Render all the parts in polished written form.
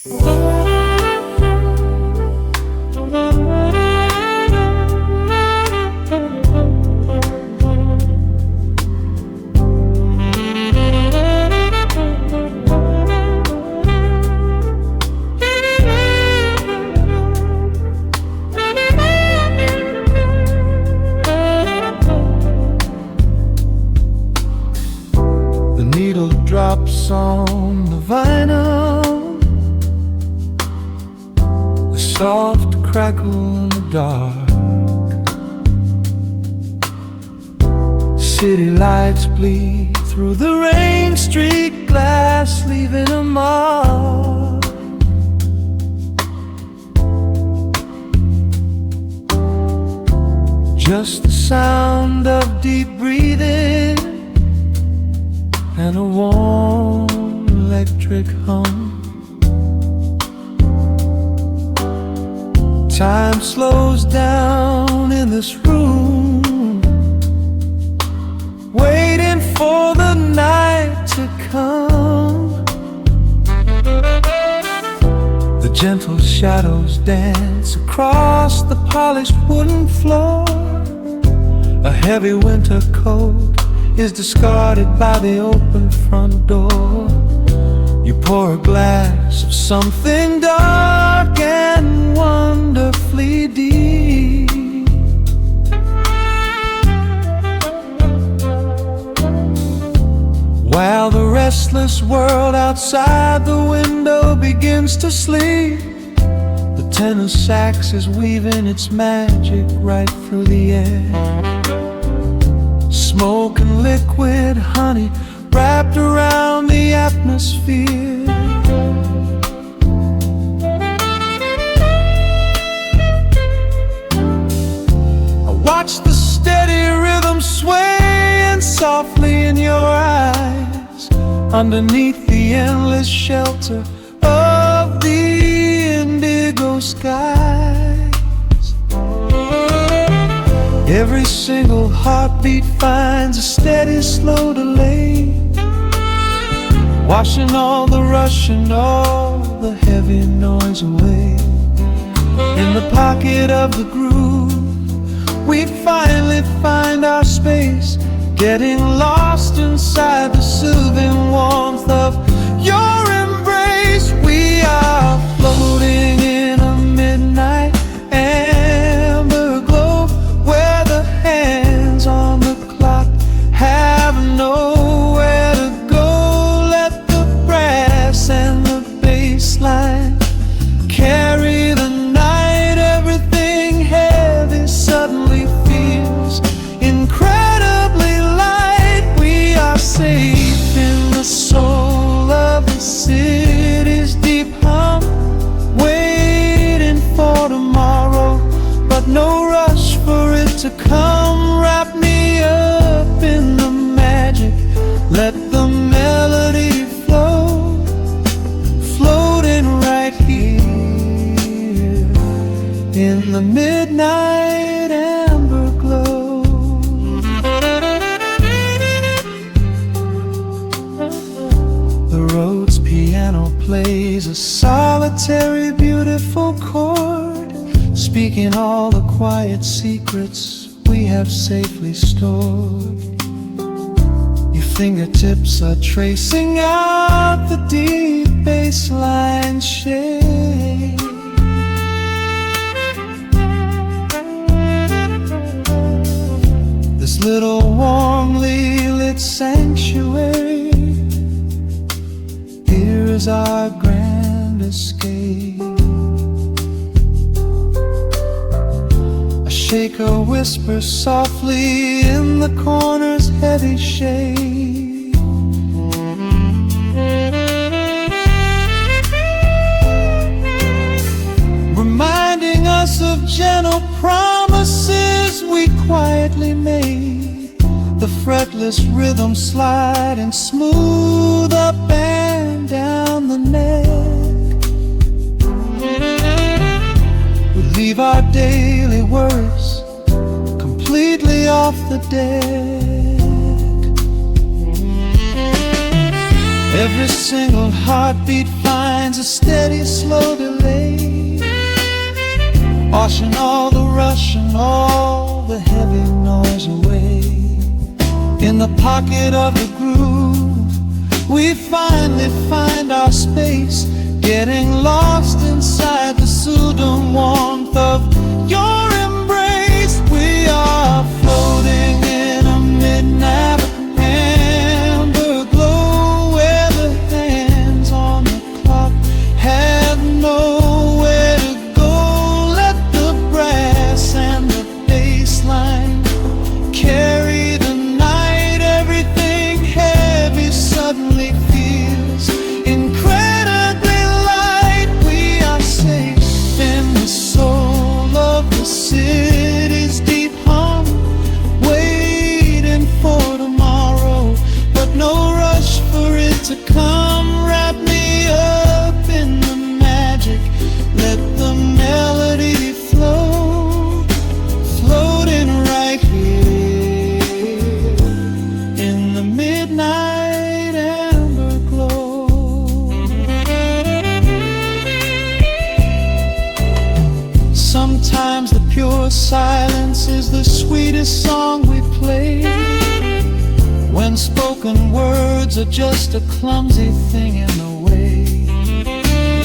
The needle drops on the vinyl, the soft crackle in the dark. City lights bleed through the rain-streaked glass, leaving a mark. Just the sound of deep breathing and a warm electric hum. Time slows down in this room, waiting for the night to come. The gentle shadows dance across the polished wooden floor. A heavy winter coat is discarded by the open front door. You pour a glass of something dark and wonderfully deep. While the restless world outside the window begins to sleep, the tenor sax is weaving its magic right through the air. Smoke and liquid honey wrapped around the atmosphere. I watch the steady rhythm swaying softly in your eyes, underneath the endless shelter of the indigo skies. Every single heartbeat finds a steady, slow delay, washing all the rush and all the heavy noise away. In the pocket of the groove, we finally find our space, getting lost inside the soothing warmth of your embrace. We are floating in a midnight amber glow, where the hands on the clock have nowhere to go. Let the brass and the bass line carry the night. Everything heavy suddenly feels incredibly light. We are safe in the soul of the city's deep hum, waiting for tomorrow, but no rush for it to come. Wrap me up in the magic, let the melody flow, floating right here in the midnight amber glow. The Rhodes piano plays a solitary, beautiful chord, speaking all the quiet secrets we have safely stored. Your fingertips are tracing out the deep bassline shade. This little warmly lit sanctuary, here is our grand escape. A shaker whispers softly in the corner's heavy shade. Reminding us of gentle promises we quietly made. The fretless rhythm sliding smooth up and down the neck. We leave our daily worries completely off the deck. Every Every single heartbeat finds a steady, slow delay, washing all the rush and all the heavy noise away. In the pocket of the groove, we finally find our space, getting lost inside the soothing warmth of your embrace. We are floating in a midnight amber glow, where the hands on the clock have nowhere to go. Let the brass and the bass line carry the night. Everything heavy suddenly feels incredibly light. We are safe in the soul of the city's deep hum, waiting for tomorrow, but no rush for it to come. Wrap me up in the magic, let the melody flow, floating right here in the midnight amber glow. Sometimes the pure silence is the sweetest song we play, when spoken words are just a clumsy thing in the way.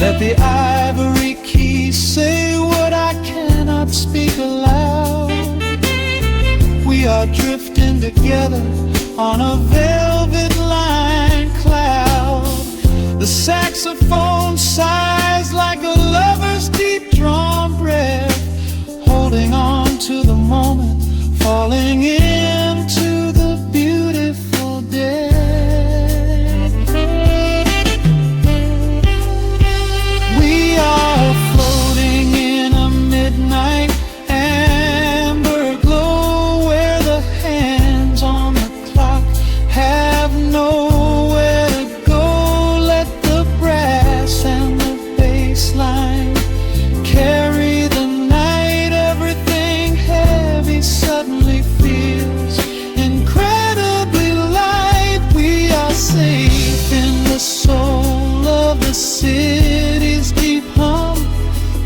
Let the ivory keys say what I cannot speak aloud. We are drifting together on a velvet lined cloud. The saxophone sighs like a lover's deep drawn breath, holding on to the moment, falling into the beautiful death. We are floating in a midnight amber glow, where the hands on the clock have nowhere to go. Let the brass and the bass line carry the night. Everything heavy suddenly feels incredibly light. We are safe in the soul of the city's deep hum,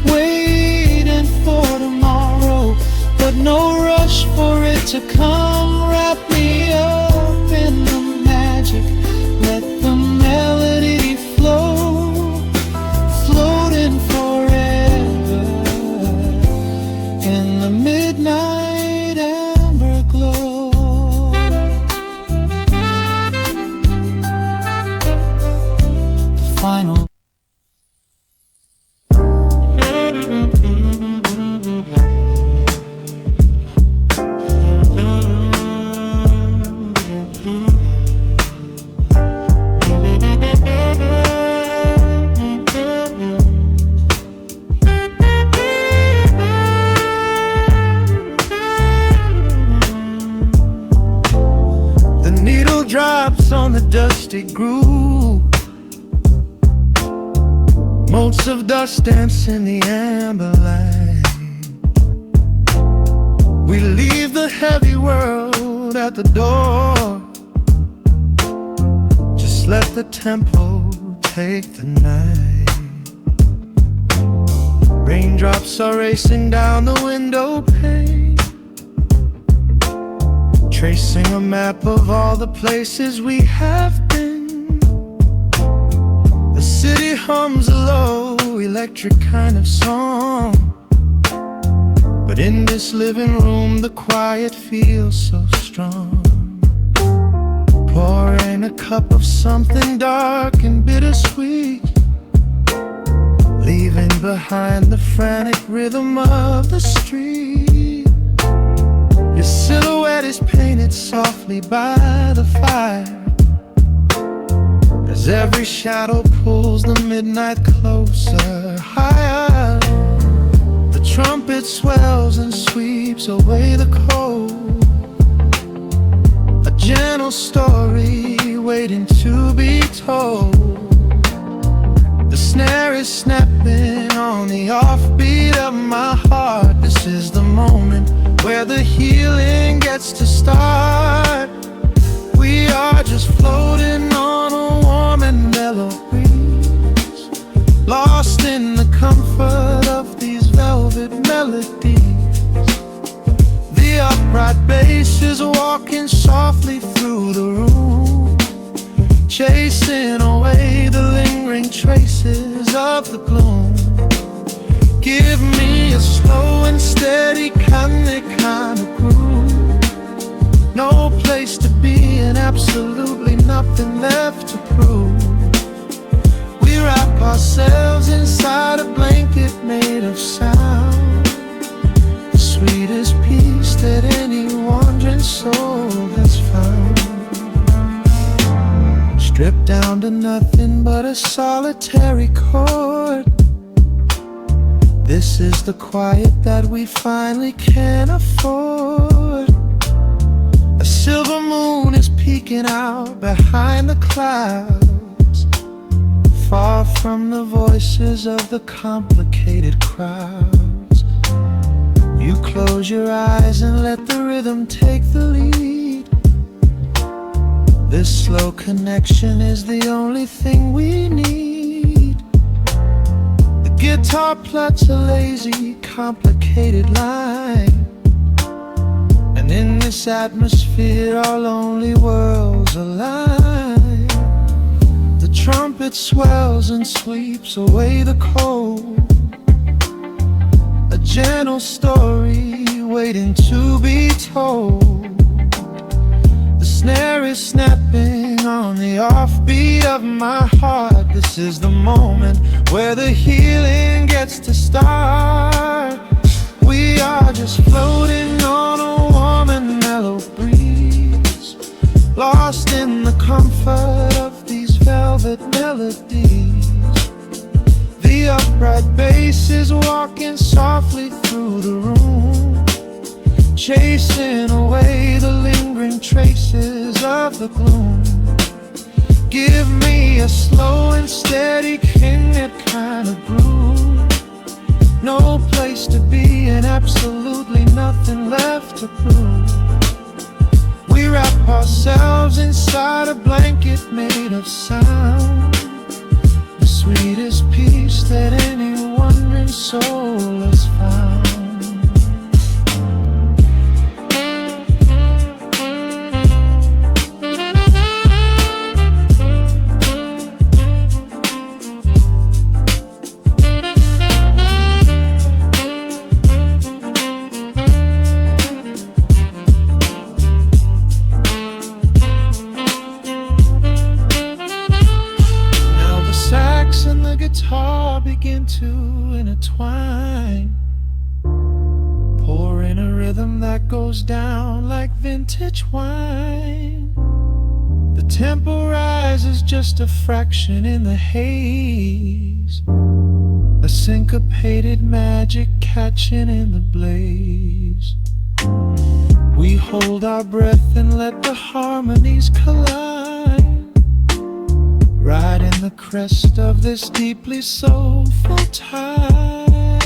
waiting for tomorrow, but no rush for it to come. Wrap me up in the magic, let the melody flow, floating forever in the midnight amber glow. The final drops on the dusty groove, motes of dust dance in the amber light. We leave the heavy world at the door, just let the tempo take the night. Raindrops are racing down the window pane, tracing a map of all the places we have been. The city hums a low, electric kind of song, but in this living room the quiet feels so strong. Pouring a cup of something dark and bittersweet, leaving behind the frantic rhythm of the street. Your silhouette is painted softly by the fire, as every shadow pulls the midnight closer, higher. The trumpet swells and sweeps away the cold, a gentle story waiting to be told. The snare is snapping on the offbeat of my heart. This is the moment where the healing gets to start. We are just floating on a warm and mellow lost in the comfort of these velvet melodies. The upright bass is walking softly through the room, chasing away the lingering traces of the gloom. Give me a slow and steady kind of groove. No place to be and absolutely nothing left to prove. We wrap ourselves inside a blanket made of sound, the sweetest peace that any wandering soul has found. Stripped down to nothing but a solitary chord. This is the quiet that we finally can afford. A silver moon is peeking out behind the clouds, far from the voices of the complicated crowds. You close your eyes and let the rhythm take the lead. This slow connection is the only thing we need. The guitar plucks a lazy, complicated line, and in this atmosphere our lonely worlds align. The trumpet swells and sweeps away the cold, a gentle story waiting to be told. The snare is snapping on the offbeat of my heart. This is the moment where the healing gets to start. We are just floating on a warm and mellow breeze, lost in the comfort of these velvet melodies. The upright bass is walking softly through the room, chasing away the lingering traces of the gloom. Give me a slow and steady kind of groove. No place to be and absolutely nothing left to prove. We wrap ourselves inside a blanket made of sound, the sweetest peace that any wandering soul has found. And the guitar begin to intertwine, pouring a rhythm that goes down like vintage wine. The tempo rises just a fraction in the haze, a syncopated magic catching in the blaze. We hold our breath and let the harmonies collide, right in the crest of this deeply soulful tide.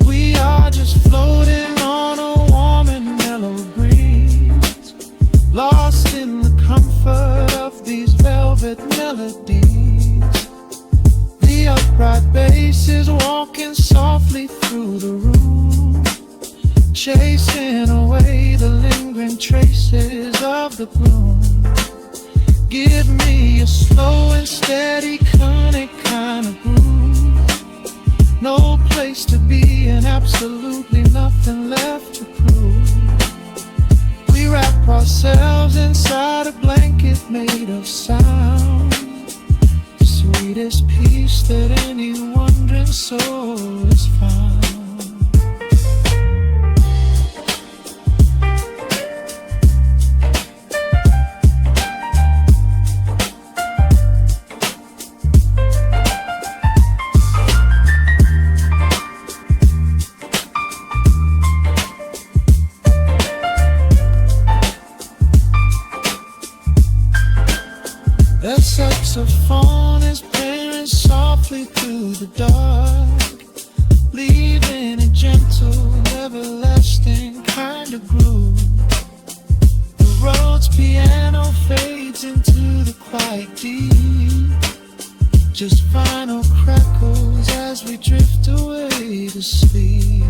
We are just floating on a warm and mellow breeze, lost in the comfort of these velvet melodies. The upright bass is walking softly through the room, chasing away the lingering traces of the gloom. Give me a slow and steady kind of groove. No place to be and absolutely nothing left to prove. We wrap ourselves inside a blanket made of sound, the sweetest peace that any wandering soul has found. The saxophone is playing softly through the dark, leaving a gentle, everlasting deep, just final crackles as we drift away to sleep.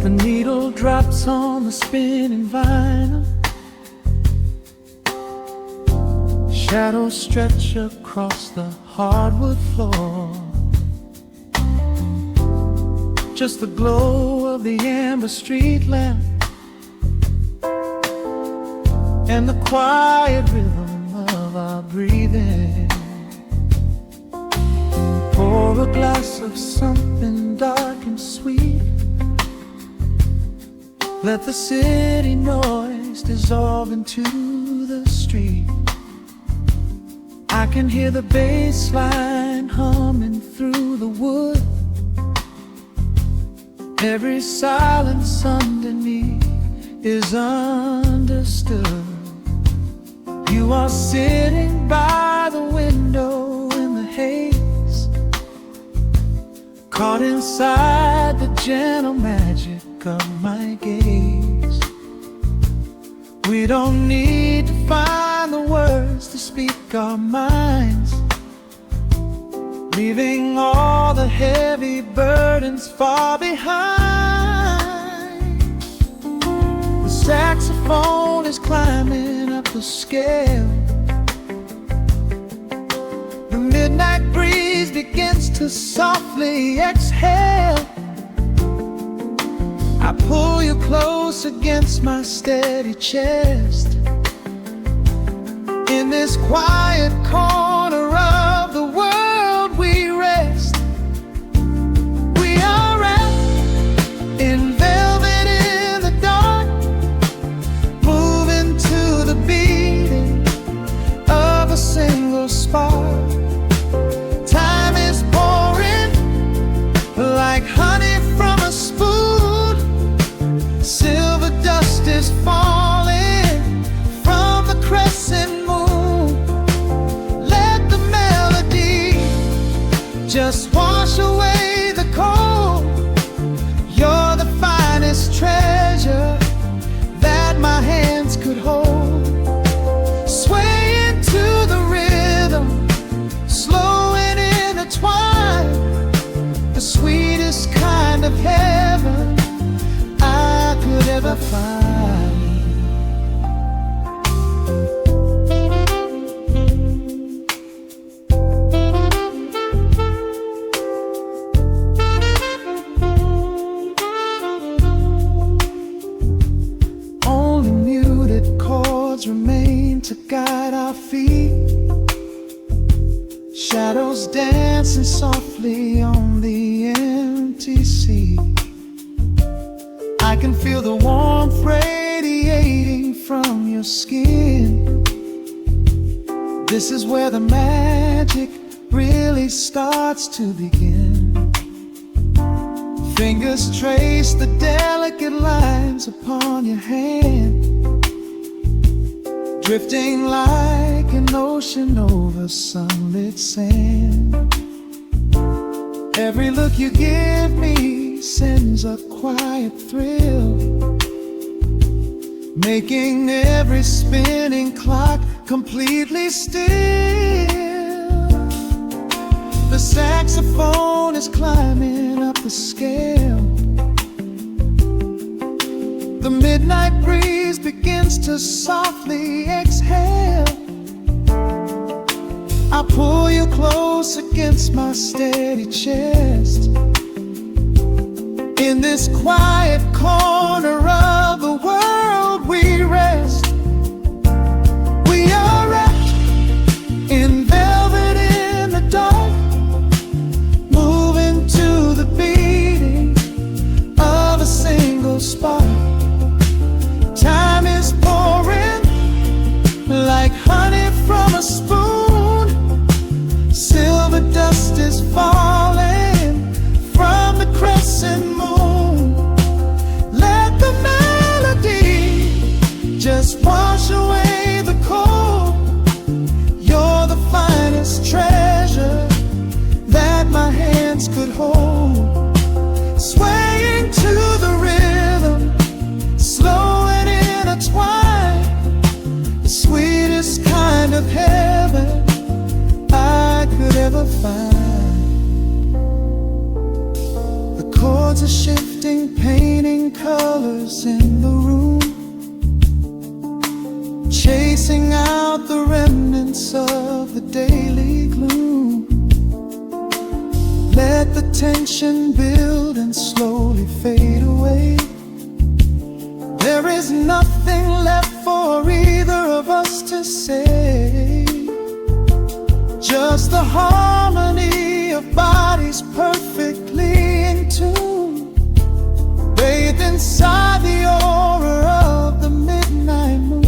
The needle drops on the spinning vinyl. Shadows stretch across the hardwood floor. Just the glow of the amber street lamp and the quiet rhythm of our breathing. Pour a glass of something dark and sweet. Let the city noise dissolve into the street. I can hear the bass line humming through the wood. Every silence underneath is understood. You are sitting by the window in the haze, caught inside the gentle magic of my gaze. We don't need to find the words to speak our minds, leaving all the heavy burdens far behind. The saxophone is climbing up the scale. The midnight breeze begins to softly exhale. I pull you close against my steady chest. In this quiet corner of the world we rest. We are wrapped in velvet in the dark, moving to the beating of a single spark. Time is pouring like honey from a spoon. Silver dust is falling from the crescent moon. Let the melody just wash away the cold. You're the finest treasure that my hands could hold. Swaying to the rhythm, slow and intertwined, the sweetest kind of heaven I could ever find. Only muted chords remain to guide our feet. Shadows dancing softly on the empty sea. I can feel the warmth radiating from your skin. This is where the magic really starts to begin. Fingers trace the delicate lines upon your hand, drifting like an ocean over sunlit sand. Every look you give me sends a quiet thrill, making every spinning clock completely still. saxophone is climbing up the scale. The midnight breeze begins to softly exhale. I pull you close against my steady chest. In this quiet corner of the world we rest. We are wrapped in velvet in the dark, moving to the beating of a single spark. Time is pouring like honey from a spoon. Silver dust is falling from the crescent moon. Let the melody just wash away the cold. You're the finest treasure that my hands could hold. Swaying to the rhythm, slow and intertwined, the sweetest kind of heaven I could ever find. The chords are shifting, painting colors in the room, chasing out the remnants of the daily gloom. Let the tension build and slowly fade away. There is nothing left for either of us to say. Just the harmony of bodies perfectly in tune, bathed inside the aura of the midnight moon.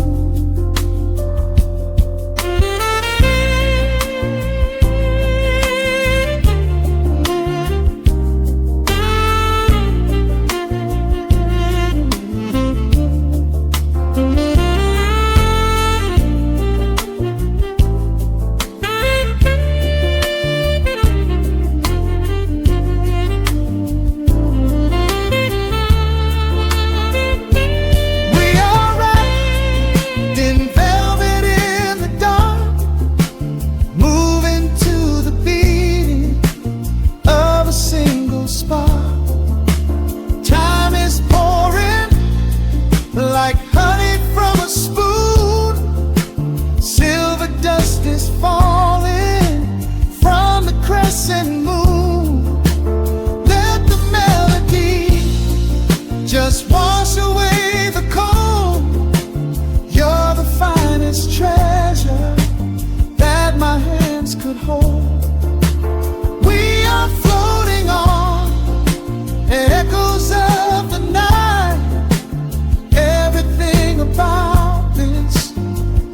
Just wash away the cold. You're the finest treasure that my hands could hold. We are floating on echoes of the night. Everything about this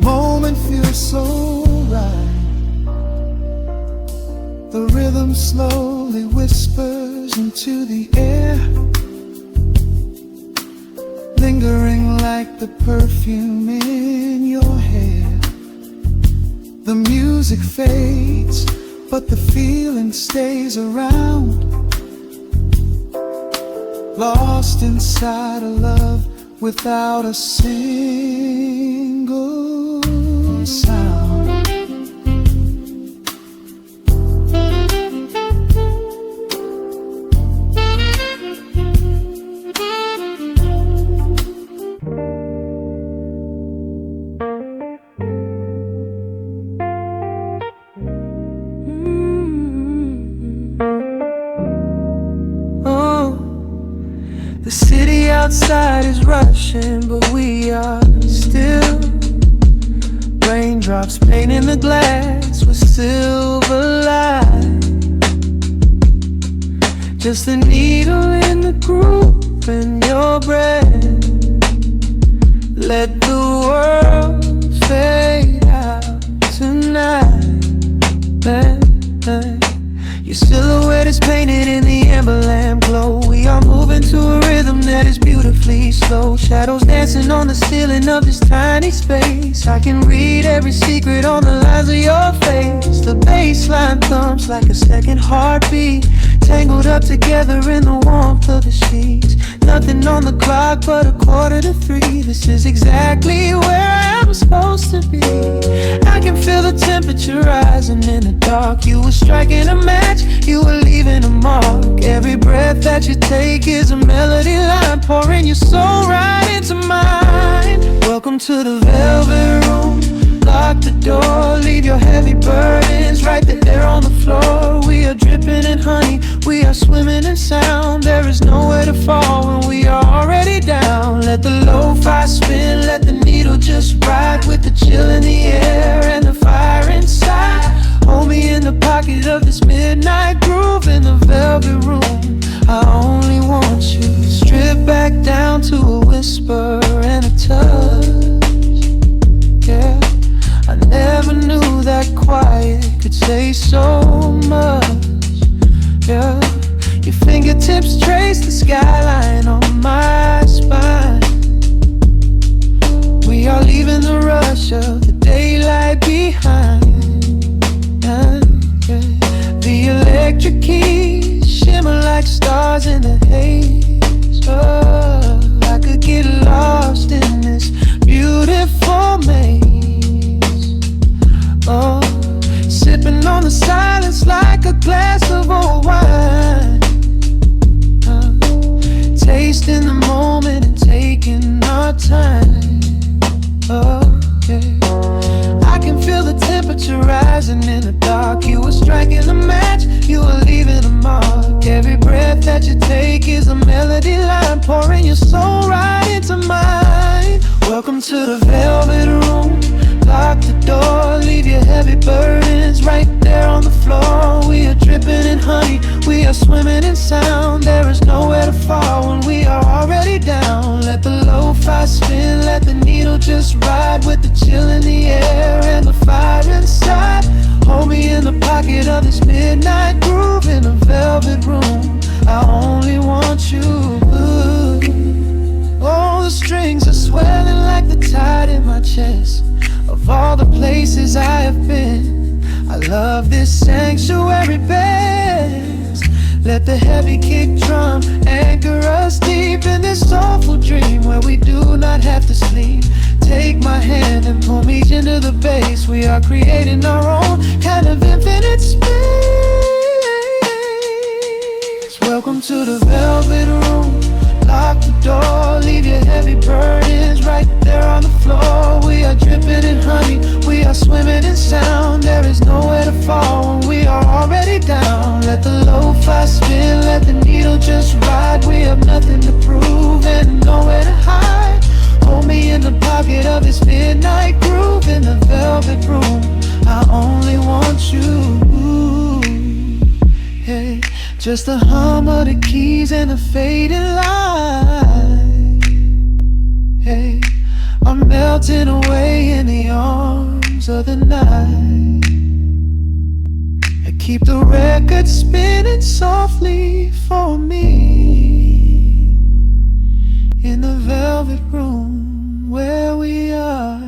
moment feels so right. The rhythm slowly whispers into the air, lingering like the perfume in your hair. The music fades, but the feeling stays around, lost inside a love without a single sound. The city outside is rushing, but we are still. Raindrops painting the glass with silver light. Just a needle in the groove in your breath. Let the world fade out tonight. Your silhouette is painted in the amber lamp glow. We are moving to a rhythm that is beautifully slow. Shadows dancing on the ceiling of this tiny space. I can read every secret on the lines of your face. The bass line thumps like a second heartbeat, tangled up together in the warmth of the sheets. Nothing on the clock but 2:45. This is exactly where I'm supposed to be. I can feel the temperature rising in the dark. You were striking a match, you were leaving a mark. Every breath that you take is a melody line, pouring your soul right into mine. Welcome to the velvet room. Lock the door, leave your heavy burdens right there on the floor. We are dripping in honey, we are swimming in sound. There is nowhere to fall when we are already down. Let the lo-fi spin, let the needle just ride, with the chill in the air and the fire inside. Hold me in the pocket of this midnight groove in the velvet room. I only want you. Strip back down to a whisper and a touch. Yeah, I never knew that quiet could say so much. Yeah, your fingertips trace the skyline on my spine. We are leaving the rush of the daylight behind. Yeah. The electric keys shimmer like stars in the haze. Oh, I could get lost in this beautiful maze. Oh, sipping on the silence like a glass of old wine. Tasting the moment and taking our time. Oh, yeah. I can feel the temperature rising in the dark. You were striking a match, you were leaving a mark. Every breath that you take is a melody line, pouring your soul right into mine. Welcome to the velvet room. Lock the door, leave your heavy burdens right there on the floor. We are dripping in honey, we are swimming in sound. There is nowhere to fall when we are already down. Let the lo-fi spin, let the needle just ride, with the chill in the air and the fire inside. Hold me in the pocket of this midnight groove in a velvet room. I only want you. Oh, the strings are swelling like the tide in my chest. Of all the places I have been, I love this sanctuary best. Let the heavy kick drum anchor us deep in this soulful dream where we do not have to sleep. Take my hand and pull me into the bass. We are creating our own kind of infinite space. Welcome to the velvet room. Lock the door, leave your heavy burdens right there on the floor. We are dripping in honey, we are swimming in sound. There is nowhere to fall when we are already down. Let the lo-fi spin, let the needle just ride. We have nothing to prove and nowhere to hide. Hold me in the pocket of this midnight groove in the velvet room. I only want you. Hey, just the hum of the keys and the fading light. Hey, I'm melting away in the arms of the night. I keep the record spinning softly for me in the velvet room where we are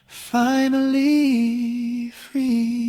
finally free.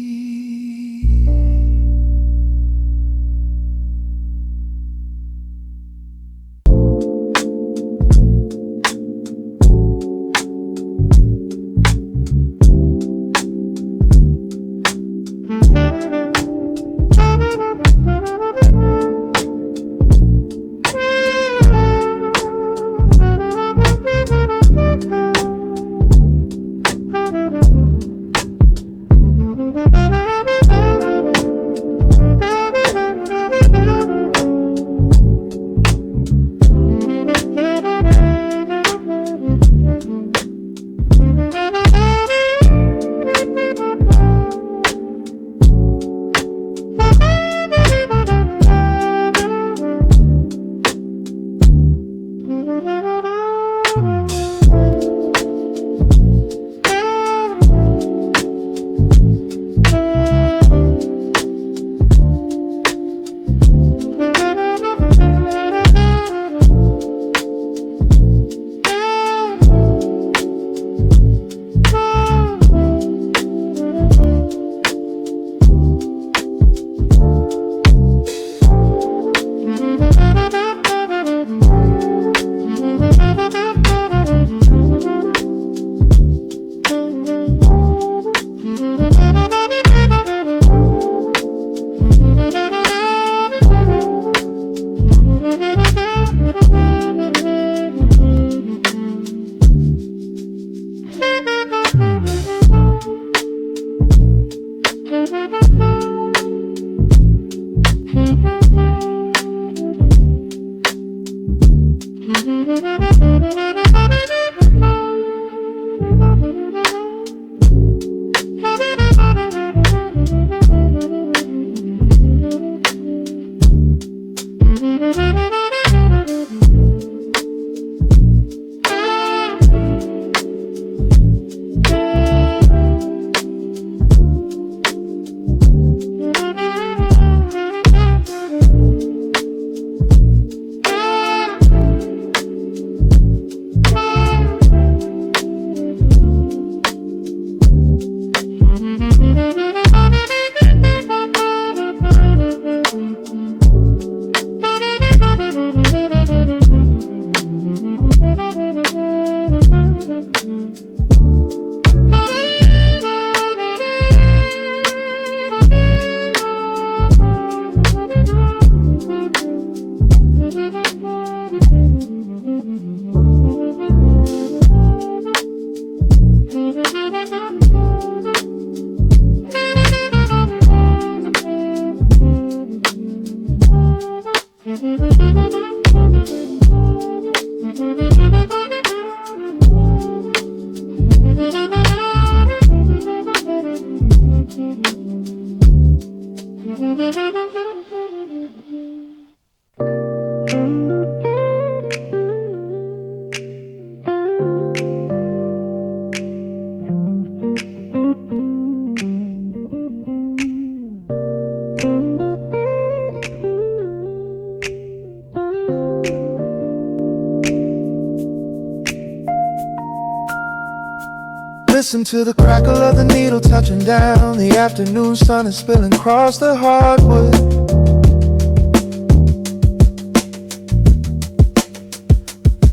Listen to the crackle of the needle touching down. The afternoon sun is spilling across the hardwood.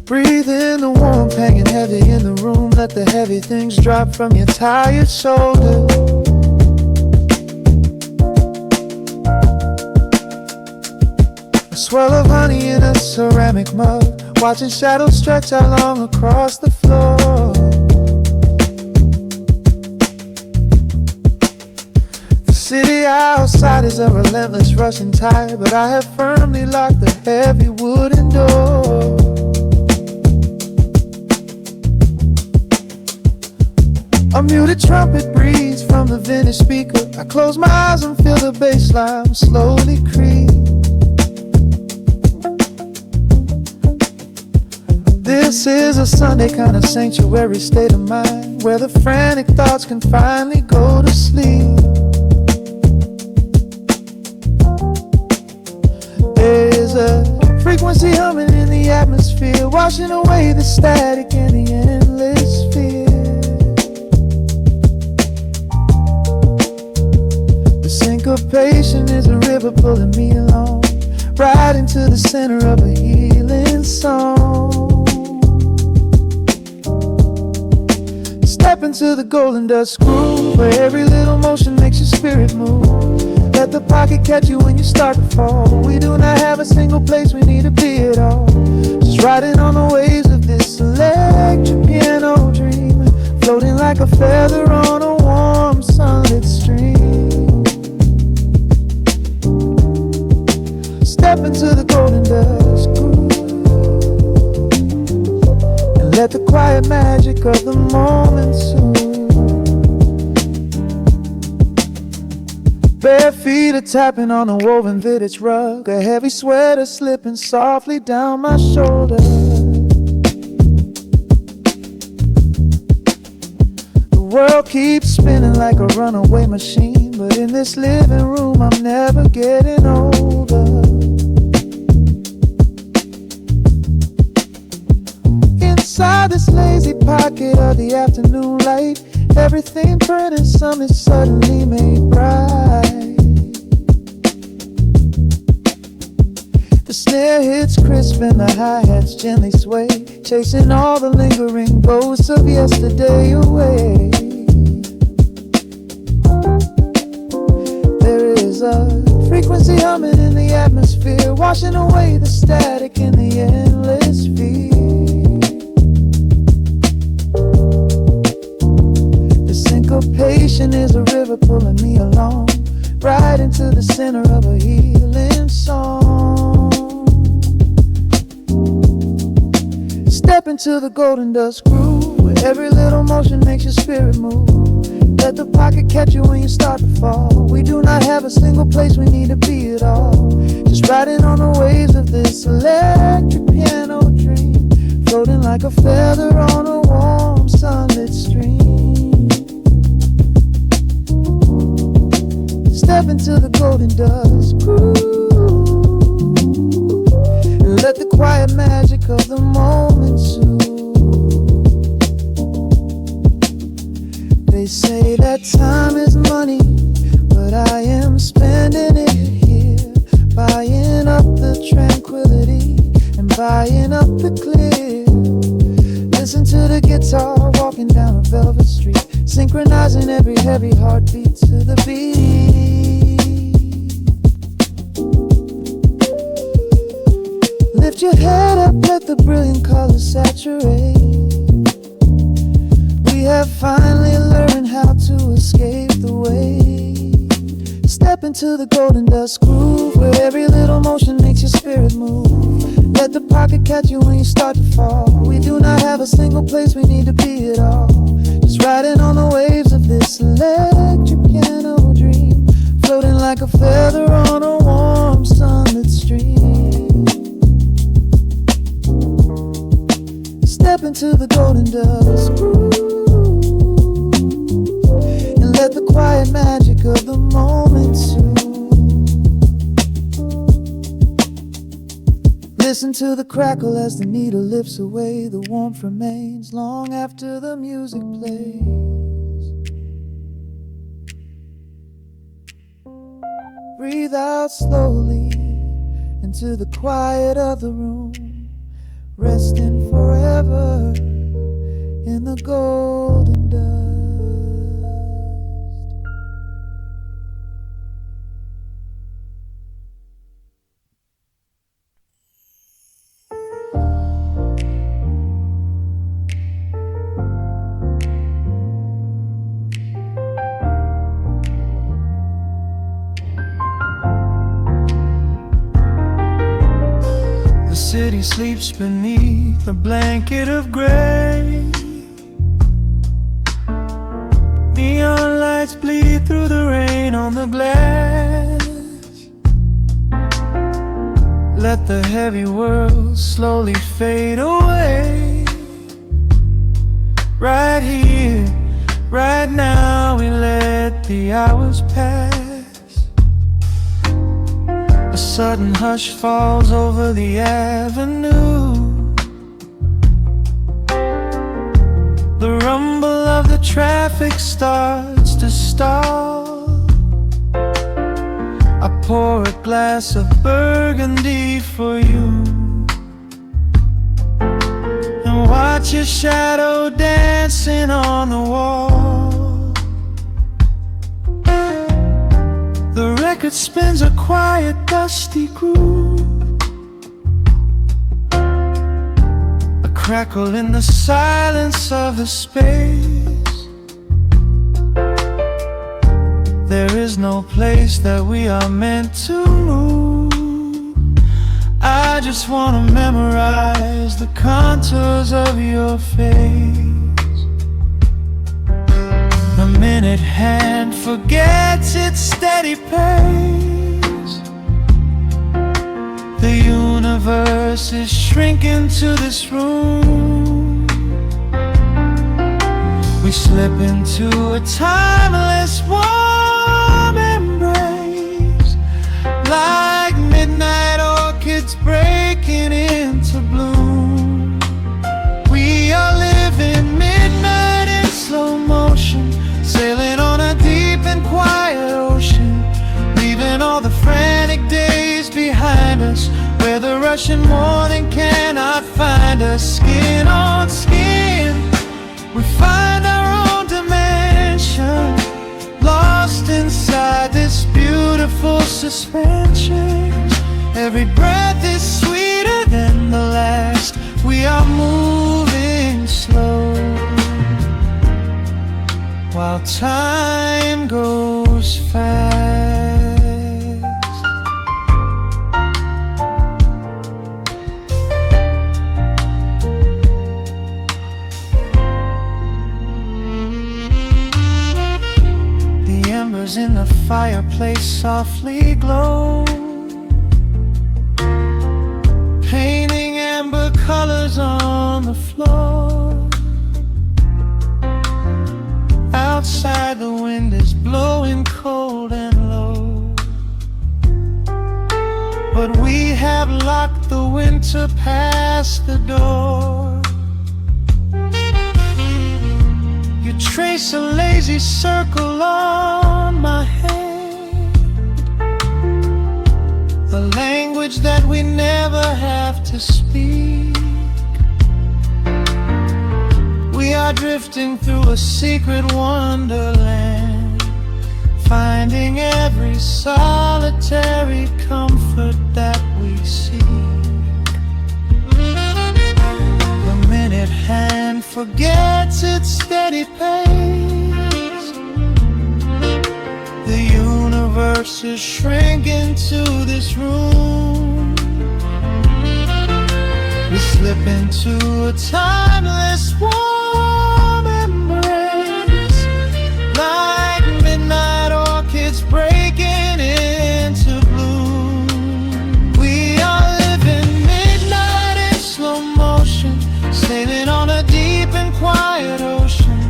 Breathe in the warmth hanging heavy in the room. Let the heavy things drop from your tired shoulder. A swirl of honey in a ceramic mug, watching shadows stretch out long across the floor. The city outside is a relentless rushing tide, but I have firmly locked the heavy wooden door. A muted trumpet breathes from the vintage speaker. I close my eyes and feel the bass line slowly creep. This is a Sunday kind of sanctuary state of mind, where the frantic thoughts can finally go to sleep. There's a frequency humming in the atmosphere, washing away the static and the endless fear. The syncopation is a river pulling me along, right into the center of a healing song. Step into the golden dust groove, where every little motion makes your spirit move. Let the pocket catch you when you start to fall. We do not have a single place we need to be at all. Just riding on the waves of this electric piano dream, floating like a feather on a warm sunlit stream. Step into the golden dust groove, and let the quiet magic of the moment soothe. Bare feet are tapping on a woven vintage rug, a heavy sweater slipping softly down my shoulder. The world keeps spinning like a runaway machine, but in this living room I'm never getting older. Inside this lazy pocket of the afternoon light, everything burning, something suddenly made bright. The snare hits crisp and the hi-hats gently sway, chasing all the lingering ghosts of yesterday away. There is a frequency humming in the atmosphere, washing away the static in the endless fear. Syncopation is a river pulling me along, right into the center of a healing song. Step into the golden dust groove, where every little motion makes your spirit move. Let the pocket catch you when you start to fall. We do not have a single place we need to be at all. Just riding on the waves of this electric piano dream, floating like a feather on a warm sunlit stream. Step into the golden dust groove, and let the quiet magic of the moment soothe. They say that time is money, but I am spending it here, buying up the tranquility and buying up the clear. Listen to the guitar, walking down a velvet street, synchronizing every heavy heartbeat to the beat. Lift your head up, let the brilliant colors saturate. We have finally learned how to escape the weight. Step into the golden dust groove, where every little motion makes your spirit move. Let the pocket catch you when you start to fall. We do not have a single place we need to be at all. Just riding on the waves of this electric piano dream, floating like a feather on a warm sunlit stream. Step into the golden dust groove and let the quiet magic of the moment soothe. Listen to the crackle as the needle lifts away. The warmth remains long after the music plays. Breathe out slowly into the quiet of the room, resting forever in the golden dust. The city sleeps beneath a blanket of gray. Neon lights bleed through the rain on the glass. Let the heavy world slowly fade away. Right here, right now, we let the hours pass. A sudden hush falls over the avenue. The rumble of the traffic starts to stall. I pour a glass of burgundy for you and watch your shadow dancing on the wall. The record spins a quiet, dusty groove. A crackle in the silence of the space. There is no place that we are meant to move. I just wanna memorize the contours of your face. The minute hand forgets its steady pace. The universe is shrinking to this room. We slip into a timeless warm embrace, like midnight orchids breaking into bloom. We are living midnight in slow motion, sailing on a deep and quiet ocean, leaving all the frantic days behind us, where the rushing morning cannot find us. Skin on skin, we find our own dimension, lost inside this beautiful suspension. Every breath is sweeter than the last. We are moving slow, while time goes fast. The embers in the fireplace softly glow, painting amber colors on the floor. Outside the wind is blowing cold and low, but we have locked the winter past the door. You trace a lazy circle on my hand, the language that we never have to speak. are drifting through a secret wonderland, finding every solitary comfort that we seek. The minute hand forgets its steady pace, the universe is shrinking to this room. We slip into a timeless warm embrace, like midnight orchids breaking into bloom. We are living midnight in slow motion, sailing on a deep and quiet ocean,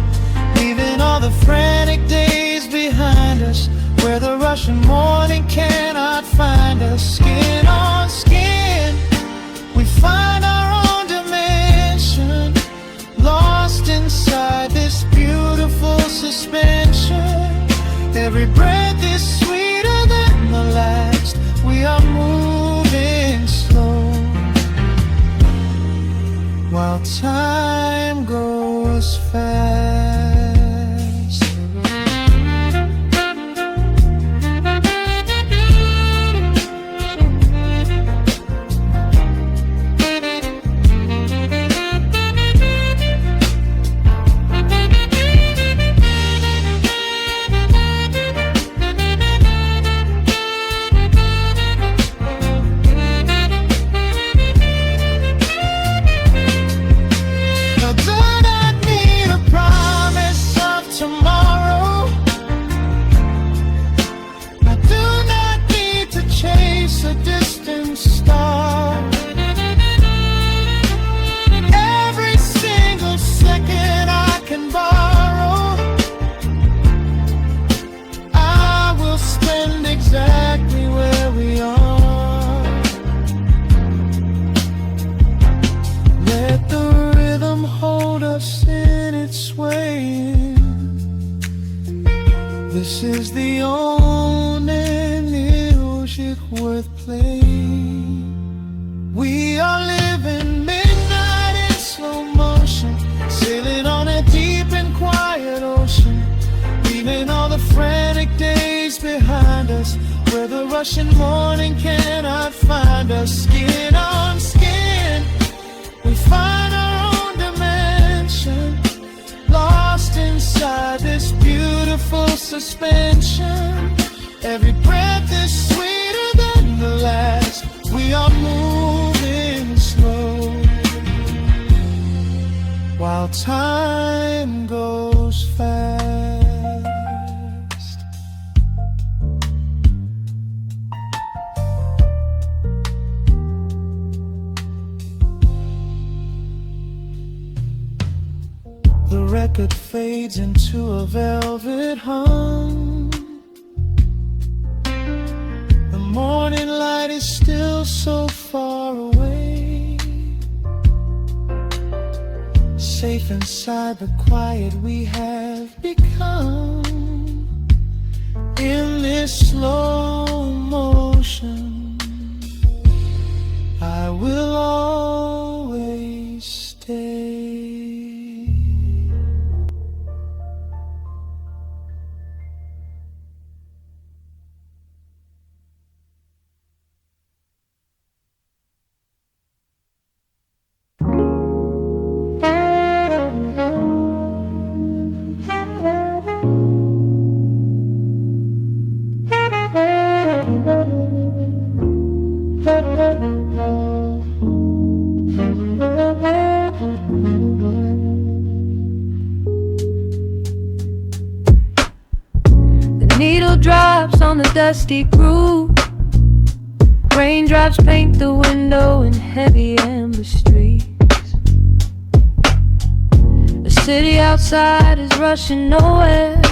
leaving all the frantic days behind us, where the rushing morning cannot find us. Skin on skin, we find our own dimension, lost inside this beautiful suspension. Every breath is sweeter than the last. We are moving slow, while time goes fast. Exactly where we are. Let the rhythm hold us in its swaying. This is the only music worth playing. We are living midnight in slow motion, sailing on a deep and quiet ocean, leaving all the frantic days behind us, where the rushing morning cannot find us. Skin on skin, we find our own dimension, lost inside this beautiful suspension. Every breath is sweeter than the last. We are moving slow, while time goes fast. The record fades into a velvet hum. The morning light is still so far away, safe inside the quiet we have become. In this slow motion, I will always stay. Needle drops on the dusty groove. Raindrops paint the window in heavy amber streets. The city outside is rushing nowhere,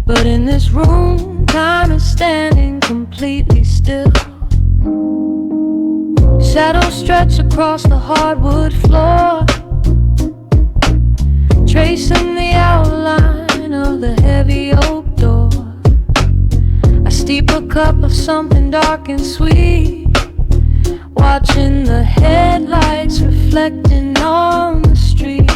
but in this room, time is standing completely still. Shadows stretch across the hardwood floor, tracing the outline of the heavy oak door. I steep a cup of something dark and sweet, watching the headlights reflecting on the street.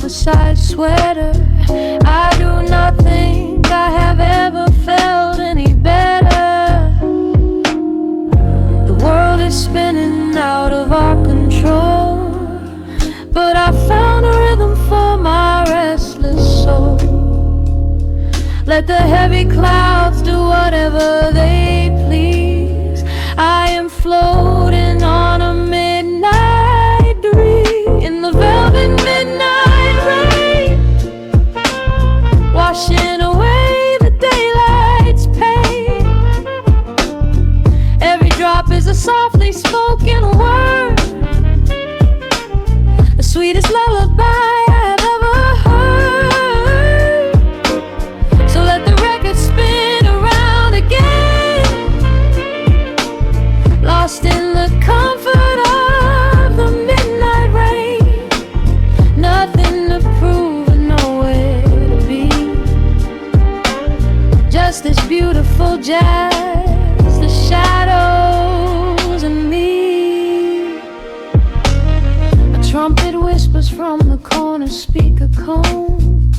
oversized sweater. I do not think I have ever felt any better. The world is spinning out of our control, but I found a rhythm for my restless soul. Let the heavy clouds do whatever they please. I am floating on a midnight dream in the velvet midnight rain, washing away the daylight's pain. Every drop is a softly spoken word, the sweetest lullaby I've ever heard. So let the record spin around again, lost in the comfort of the midnight rain. Nothing to prove and nowhere to be, just this beautiful jazz, the shadows and me. A trumpet whispers from the corner speaker cone,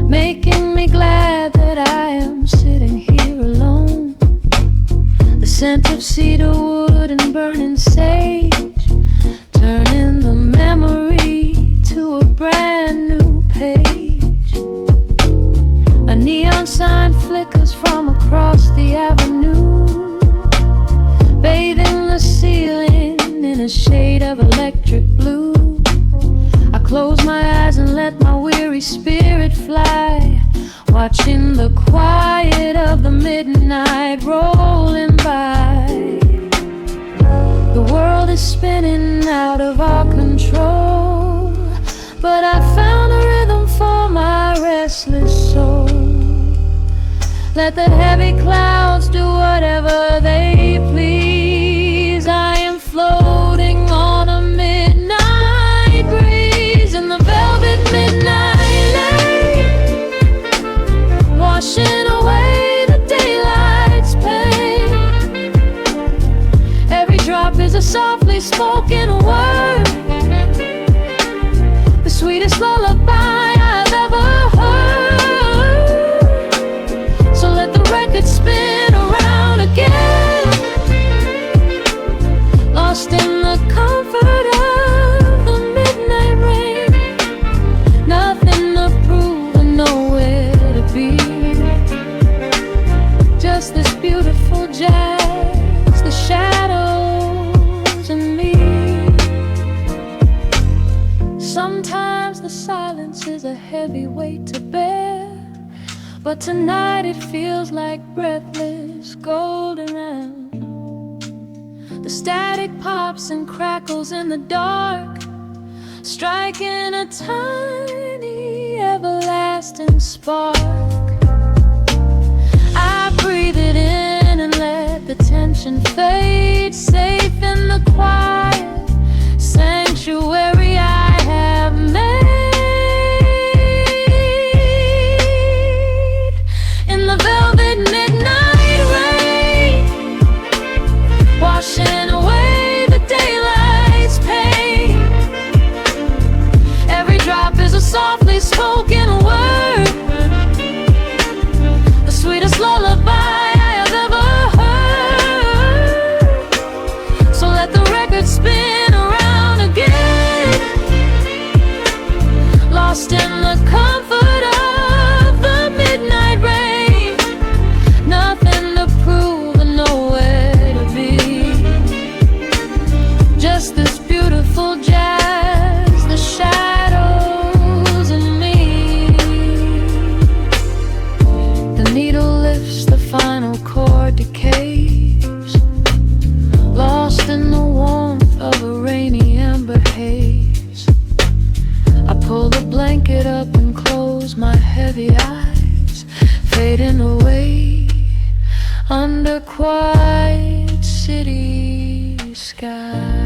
making me glad that I am sitting here alone. The scent of cedar wood and burning sage, turning the memory to a brand new page. A neon sign flickers from across the avenue, bathing the ceiling in a shade of electric blue. I close my eyes and let my weary spirit fly, watching the quiet of the midnight rolling by. The world is spinning out of our control, but I found a rhythm for my restless soul. Let the heavy clouds do whatever they please. I am floating on a midnight breeze in the velvet midnight lane, washing away the daylight's pain. Every drop is a softly spoken word, the sweetest lullaby I've ever heard. So let the record spin around again, lost in the comfort of the midnight rain. Nothing to prove and nowhere to be, just this beautiful jazz, the shadows and me. Sometimes the silence is a heavy weight to bear, but tonight it feels like breathless golden round. The static pops and crackles in the dark, striking a tiny everlasting spark. I breathe it in and let the tension fade, safe in the quiet sanctuary I have made. In the velvet midnight rain, washing away the daylight's pain. Every drop is a softly spoken word, the sweetest lullaby I have ever heard. So let the record spin around again, lost in the comfort of the midnight rain. Nothing to prove and nowhere to be, just this beautiful jazz, the shadows and me. The needle lifts, the final chord decays, lost in the warmth of a rainy amber haze. I pull the blanket up and close my heavy eyes, fading away under quiet city skies.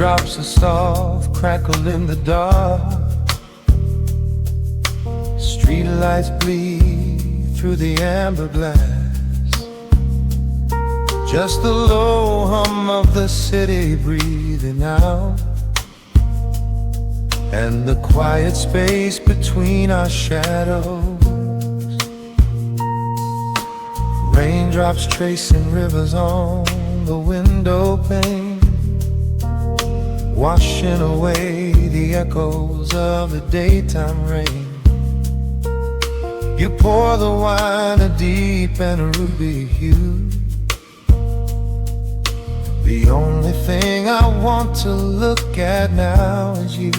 Raindrops of soft crackle in the dark. Streetlights bleed through the amber glass. Just the low hum of the city breathing out, and the quiet space between our shadows. Raindrops tracing rivers on the window pane, washing away the echoes of the daytime rain. You pour the wine a deep and a ruby hue. The only thing I want to look at now is you.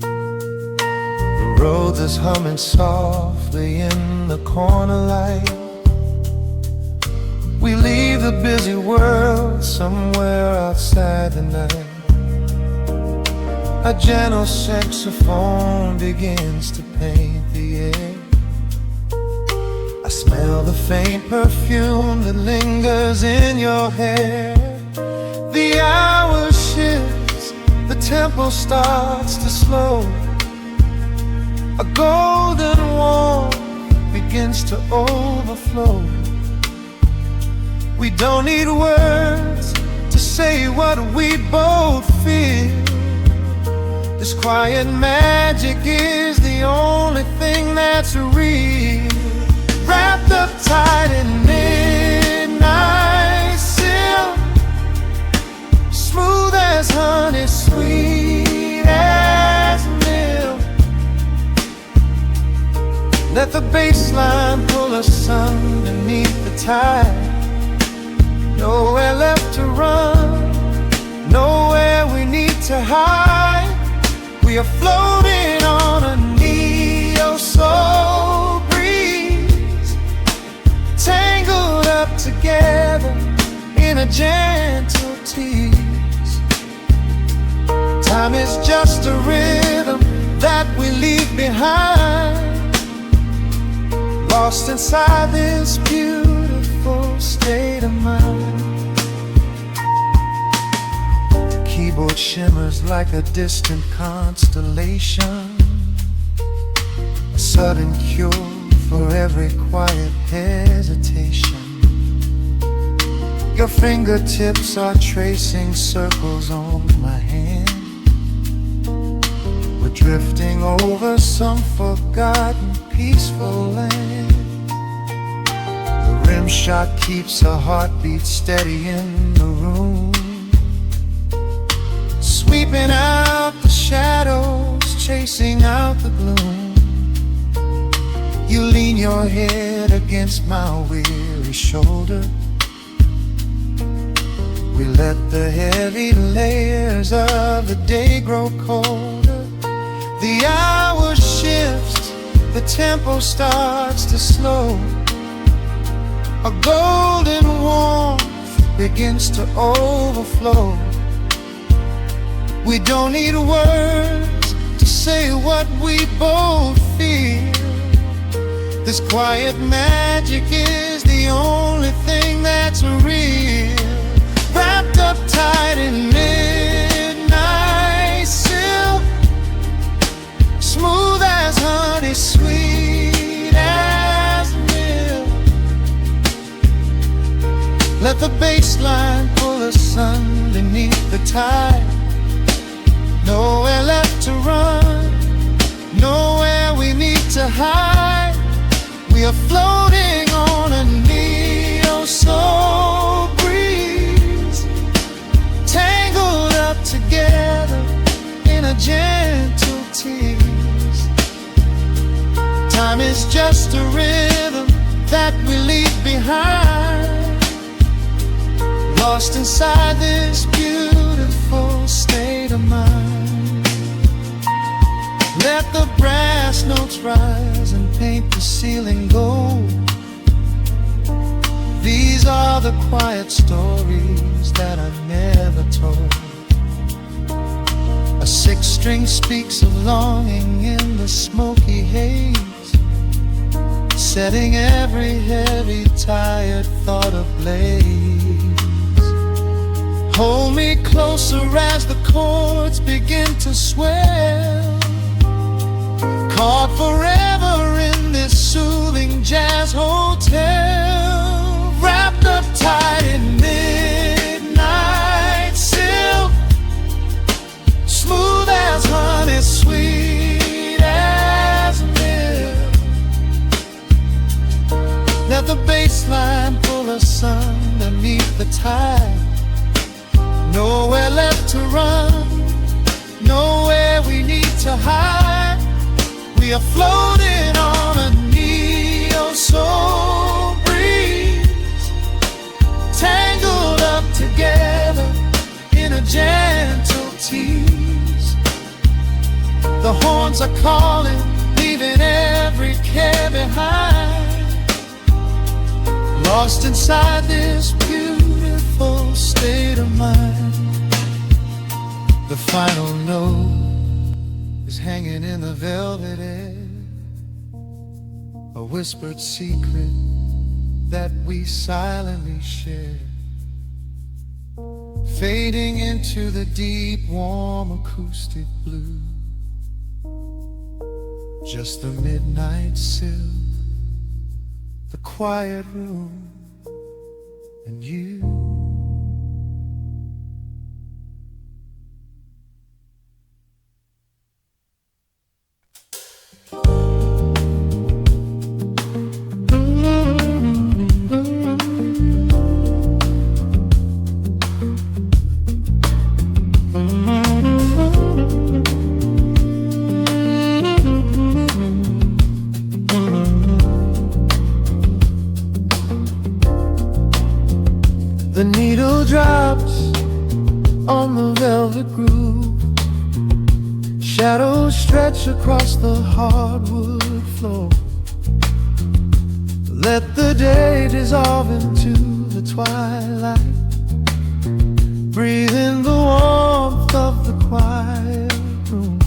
The road is humming softly in the corner light. We leave the busy world somewhere outside the night. A gentle saxophone begins to paint the air. I smell the faint perfume that lingers in your hair. The hour shifts, the tempo starts to slow. A golden warmth begins to overflow. We don't need words to say what we both feel. This quiet magic is the only thing that's real. Wrapped up tight in midnight silk, smooth as honey, sweet as milk. Let the bass line pull us underneath the tide. Nowhere left to run, nowhere we need to hide. We are floating on a neo-soul breeze, tangled up together in a gentle tease. Time is just a rhythm that we leave behind, lost inside this beautiful state of mind. The keyboard shimmers like a distant constellation, a sudden cure for every quiet hesitation. Your fingertips are tracing circles on my hand. We're drifting over some forgotten peaceful land. The rim shot keeps a heartbeat steady in the room, sweeping out the shadows, chasing out the gloom. You lean your head against my weary shoulder. We let the heavy layers of the day grow colder. The hour shifts, the tempo starts to slow. A golden warmth begins to overflow. We don't need words to say what we both feel. This quiet magic is the only thing that's real. Wrapped up tight in midnight silk, smooth as honey, sweet as milk. Let the bass line pull us underneath the tide. Nowhere left to run, nowhere we need to hide. We are floating on a neo-soul breeze, tangled up together in a gentle tease. Time is just a rhythm that we leave behind, lost inside this beautiful state of mind. Let the brass notes rise and paint the ceiling gold. These are the quiet stories that I never told. A six-string speaks of longing in the smoky haze, setting every heavy, tired thought ablaze. Hold me closer as the chords begin to swell. Caught forever in this soothing jazz hotel. Wrapped up tight in midnight silk. Smooth as honey, sweet as milk. Let the bass line pull us underneath the tide. Nowhere left to run, nowhere we need to hide. We are floating on a neo-soul breeze, tangled up together in a gentle tease. The horns are calling, leaving every care behind. Lost inside this beautiful state of mind. The final note is hanging in the velvet air, a whispered secret that we silently share, fading into the deep, warm acoustic blue. Just the midnight sill, the quiet room, and you. The needle drops on the velvet groove. Shadows stretch across the hardwood floor. Let the day dissolve into the twilight. Breathe in the warmth of the quiet room.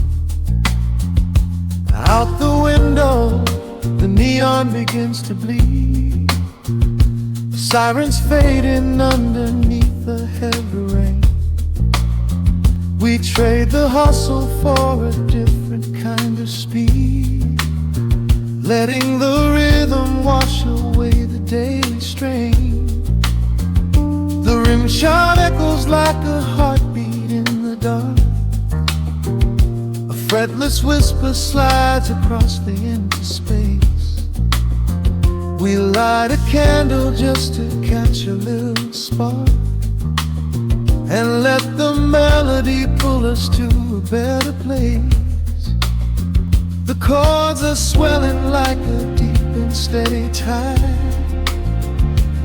Out the window, the neon begins to bleed. Sirens fading underneath the heavy rain. We trade the hustle for a different kind of speed, letting the rhythm wash away the daily strain. The rim shot echoes like a heartbeat in the dark. A fretless whisper slides across the empty space. We light a candle just to catch a little spark, and let the melody pull us to a better place. The chords are swelling like a deep and steady tide,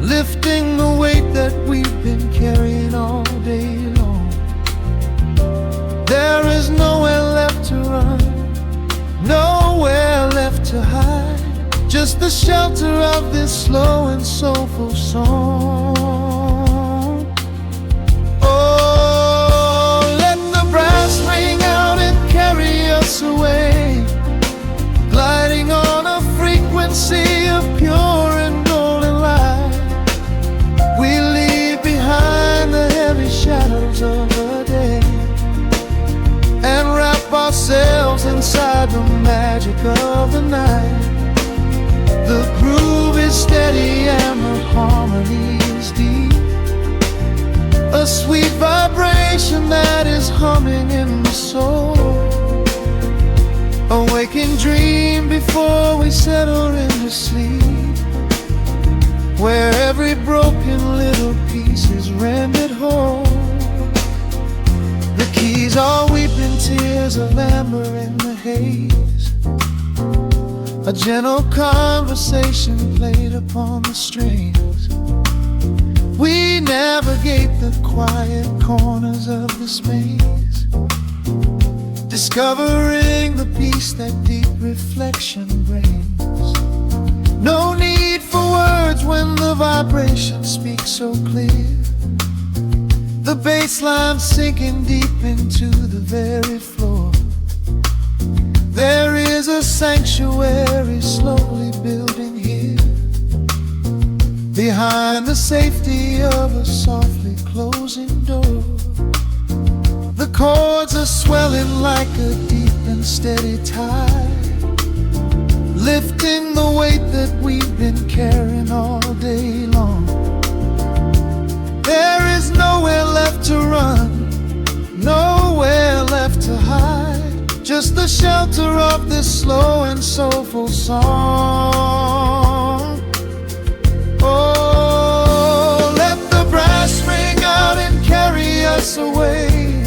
lifting the weight that we've been carrying all day long. There is nowhere left to run, nowhere left to hide. Just the shelter of this slow and soulful song. Oh, let the brass ring out and carry us away, gliding on a frequency of pure and golden light. We leave behind the heavy shadows of the day, and wrap ourselves inside the magic of the night. The groove is steady and the harmony is deep, a sweet vibration that is humming in the soul. A waking dream before we settle into sleep, where every broken little piece is rendered whole. The keys are weeping tears of amber in the haze, a gentle conversation played upon the strings. We navigate the quiet corners of this maze, discovering the peace that deep reflection brings. No need for words when the vibration speaks so clear. The bass line sinking deep into the very floor. There is a sanctuary slowly building here, behind the safety of a softly closed closing door. The chords are swelling like a deep and steady tide, lifting the weight that we've been carrying all day long. There is nowhere left to run, nowhere left to hide, just the shelter of this slow and soulful song. Oh, let the brass ring out and carry us away,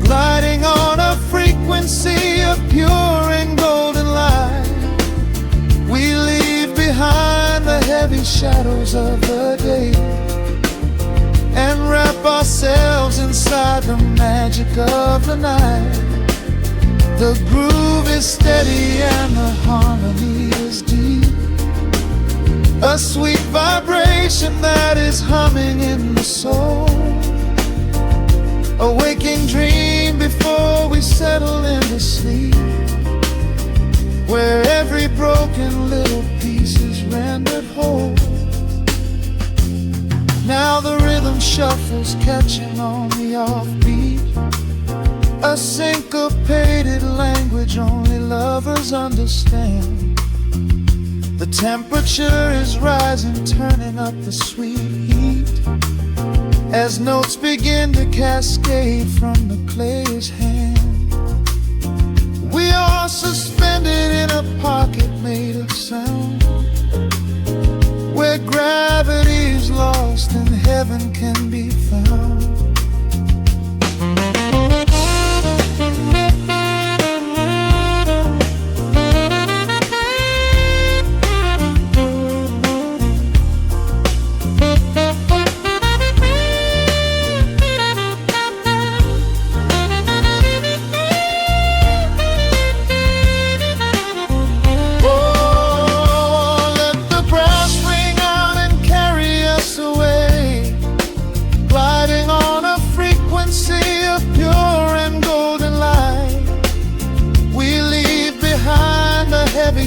gliding on a frequency of pure and golden light. We leave behind the heavy shadows of the day and wrap ourselves inside the magic of the night. The groove is steady and the harmony is deep, a sweet vibration that is humming in the soul, a waking dream before we settle into sleep, where every broken little piece is rendered whole. Now the rhythm shuffles, catching on the offbeat, a syncopated language only lovers understand. The temperature is rising, turning up the sweet heat, as notes begin to cascade from the player's hand. We are suspended in a pocket made of sound, where gravity is lost and heaven can be found.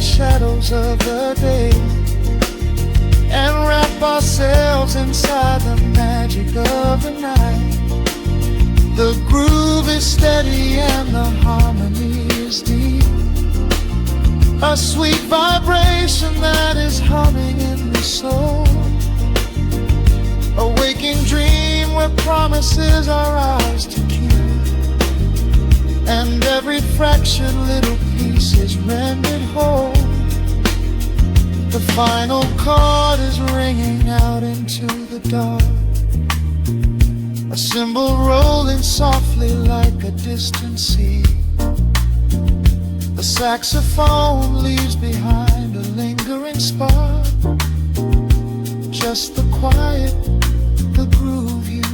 Shadows of the day and wrap ourselves inside the magic of the night. The groove is steady and the harmony is deep, a sweet vibration that is humming in the soul, a waking dream where promises are ours to keep, and every fractured little piece is rendered whole. The final chord is ringing out into the dark, a cymbal rolling softly like a distant sea. The saxophone leaves behind a lingering spark, just the quiet, the groove you